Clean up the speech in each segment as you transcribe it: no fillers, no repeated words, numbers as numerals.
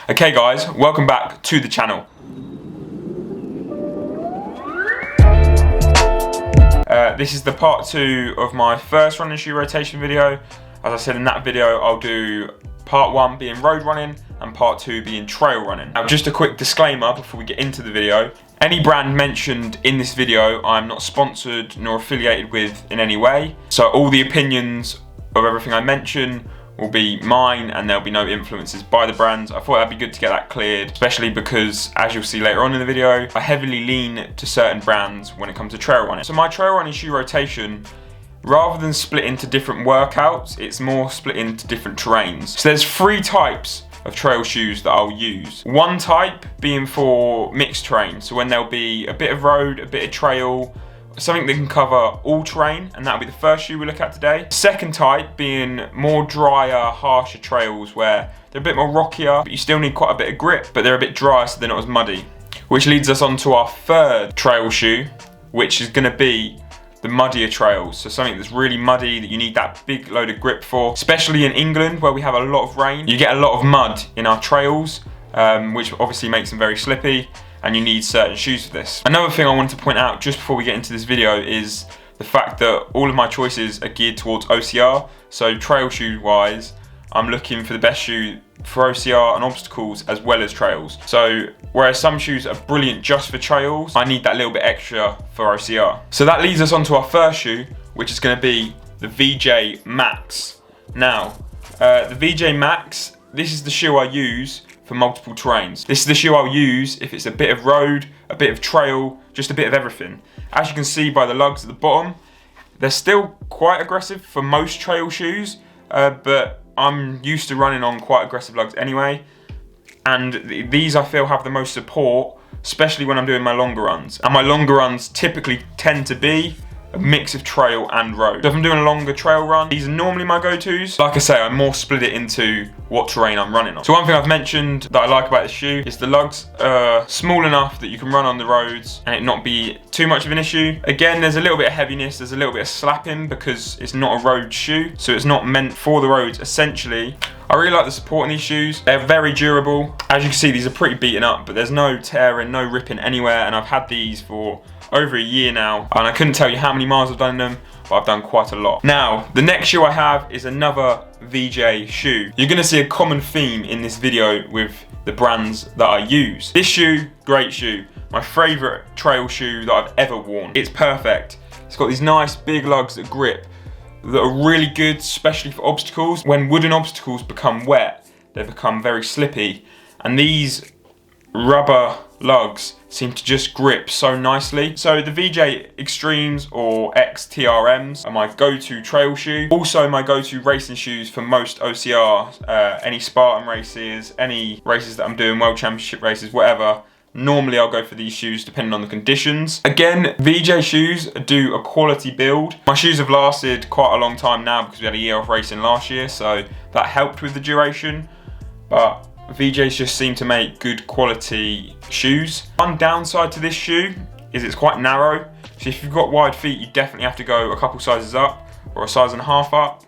Okay guys, welcome back to the channel. This is the part 2 of my first running shoe rotation video. As I said in that video, I'll do part 1 being road running and part 2 being trail running. Now just a quick disclaimer before we get into the video. Any brand mentioned in this video I'm not sponsored nor affiliated with in any way. So all the opinions of everything I mention will be mine and there'll be no influences by the brands. I thought that'd be good to get that cleared, especially because, as you'll see later on in the video, I heavily lean to certain brands when it comes to trail running. So my trail running shoe rotation, rather than split into different workouts, it's more split into different terrains. So there's 3 types of trail shoes that I'll use. One type being for mixed terrain, so when there'll be a bit of road, a bit of trail, something that can cover all terrain, and that'll be the first shoe we look at today. Second type being more drier, harsher trails where they're a bit more rockier, but you still need quite a bit of grip, but they're a bit drier so they're not as muddy. Which leads us on to our third trail shoe, which is gonna be the muddier trails. So something that's really muddy that you need that big load of grip for, especially in England where we have a lot of rain. You get a lot of mud in our trails, which obviously makes them very slippy, and you need certain shoes for this. Another thing I wanted to point out just before we get into this video is the fact that all of my choices are geared towards OCR. So trail shoe wise, I'm looking for the best shoe for OCR and obstacles as well as trails. So whereas some shoes are brilliant just for trails, I need that little bit extra for OCR. So that leads us on to our first shoe, which is going to be the VJ Max. Now, the VJ Max, this is the shoe I use for multiple terrains. This is the shoe I'll use if it's a bit of road, a bit of trail, just a bit of everything. As you can see by the lugs at the bottom, they're still quite aggressive for most trail shoes, but I'm used to running on quite aggressive lugs anyway. And these I feel have the most support, especially when I'm doing my longer runs. And my longer runs typically tend to be a mix of trail and road. So if I'm doing a longer trail run, these are normally my go-tos. Like I say, I more split it into what terrain I'm running on. So one thing I've mentioned that I like about this shoe is the lugs are small enough that you can run on the roads and it not be too much of an issue. Again, there's a little bit of heaviness, there's a little bit of slapping because it's not a road shoe, so it's not meant for the roads essentially. I really like the support in these shoes. They're very durable. As you can see, these are pretty beaten up, but there's no tearing, no ripping anywhere, and I've had these for over a year now, and I couldn't tell you how many miles I've done in them, but I've done quite a lot. Now, the next shoe I have is another VJ shoe. You're gonna see a common theme in this video with the brands that I use. This shoe, great shoe. My favorite trail shoe that I've ever worn. It's perfect. It's got these nice big lugs that grip, that are really good, especially for obstacles. When wooden obstacles become wet, they become very slippy, and these rubber lugs seem to just grip so nicely. So the VJ Extremes or XTRMs are my go-to trail shoe. Also my go-to racing shoes for most OCR, any Spartan races, any races that I'm doing, World Championship races, whatever. Normally I'll go for these shoes depending on the conditions. Again, VJ shoes do a quality build. My shoes have lasted quite a long time now because we had a year off racing last year, so that helped with the duration. But VJs just seem to make good quality shoes. One downside to this shoe is it's quite narrow. So if you've got wide feet, you definitely have to go a couple sizes up or a size and a half up.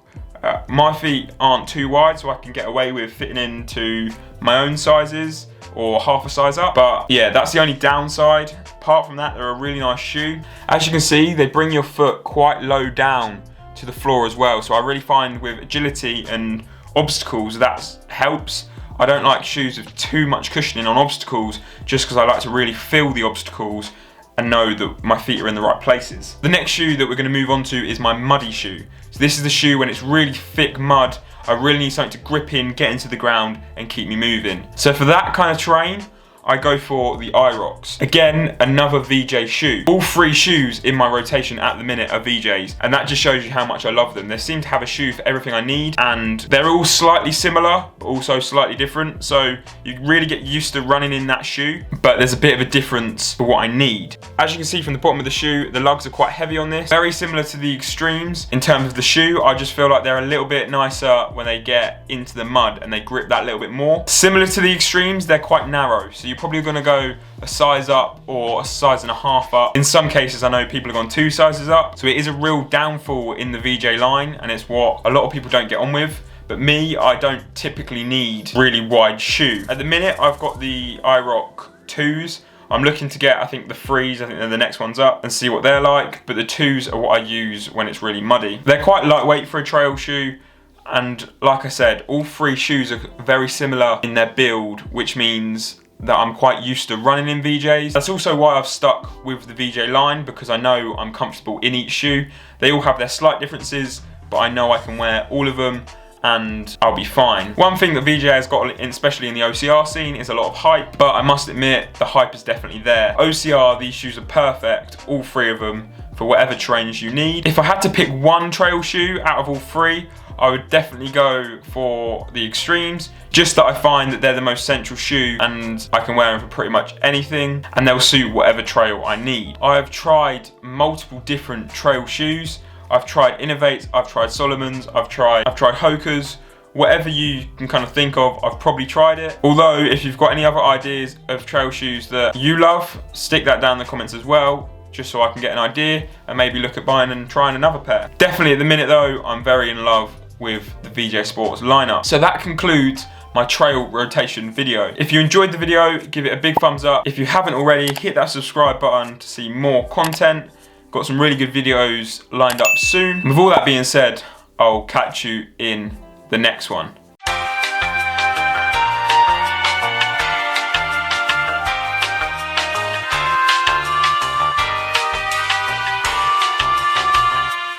My feet aren't too wide, so I can get away with fitting into my own sizes or half a size up. But yeah, that's the only downside. Apart from that, they're a really nice shoe. As you can see, they bring your foot quite low down to the floor as well. So I really find with agility and obstacles, that helps. I don't like shoes with too much cushioning on obstacles just because I like to really feel the obstacles and know that my feet are in the right places. The next shoe that we're going to move on to is my muddy shoe. So this is the shoe when it's really thick mud, I really need something to grip in, get into the ground and keep me moving. So for that kind of terrain, I go for the Irox. Again, another VJ shoe. All 3 shoes in my rotation at the minute are VJs, and that just shows you how much I love them. They seem to have a shoe for everything I need, and they're all slightly similar, but also slightly different. So you really get used to running in that shoe, but there's a bit of a difference for what I need. As you can see from the bottom of the shoe, the lugs are quite heavy on this. Very similar to the Extremes in terms of the shoe. I just feel like they're a little bit nicer when they get into the mud and they grip that little bit more. Similar to the Extremes, they're quite narrow. So you're probably gonna go a size up or a size and a half up. In some cases, I know people have gone 2 sizes up. So it is a real downfall in the VJ line, and it's what a lot of people don't get on with. But me, I don't typically need really wide shoe. At the minute, I've got the IROC 2s. I'm looking to get, I think, the 3s, I think they're the next ones up, and see what they're like. But the 2s are what I use when it's really muddy. They're quite lightweight for a trail shoe. And like I said, all 3 shoes are very similar in their build, which means that I'm quite used to running in VJs. That's also why I've stuck with the VJ line, because I know I'm comfortable in each shoe. They all have their slight differences, but I know I can wear all of them and I'll be fine. One thing that VJ has got, especially in the OCR scene, is a lot of hype, but I must admit, the hype is definitely there. OCR, these shoes are perfect, all 3 of them, for whatever terrains you need. If I had to pick one trail shoe out of all 3, I would definitely go for the Extremes, just that I find that they're the most central shoe and I can wear them for pretty much anything and they'll suit whatever trail I need. I've tried multiple different trail shoes. I've tried Innovates, I've tried Salomon's, I've tried Hoka's. Whatever you can kind of think of, I've probably tried it. Although, if you've got any other ideas of trail shoes that you love, stick that down in the comments as well, just so I can get an idea and maybe look at buying and trying another pair. Definitely at the minute though, I'm very in love with the VJ Sports lineup. So that concludes my trail rotation video. If you enjoyed the video, give it a big thumbs up. If you haven't already, hit that subscribe button to see more content. Got some really good videos lined up soon. And with all that being said, I'll catch you in the next one.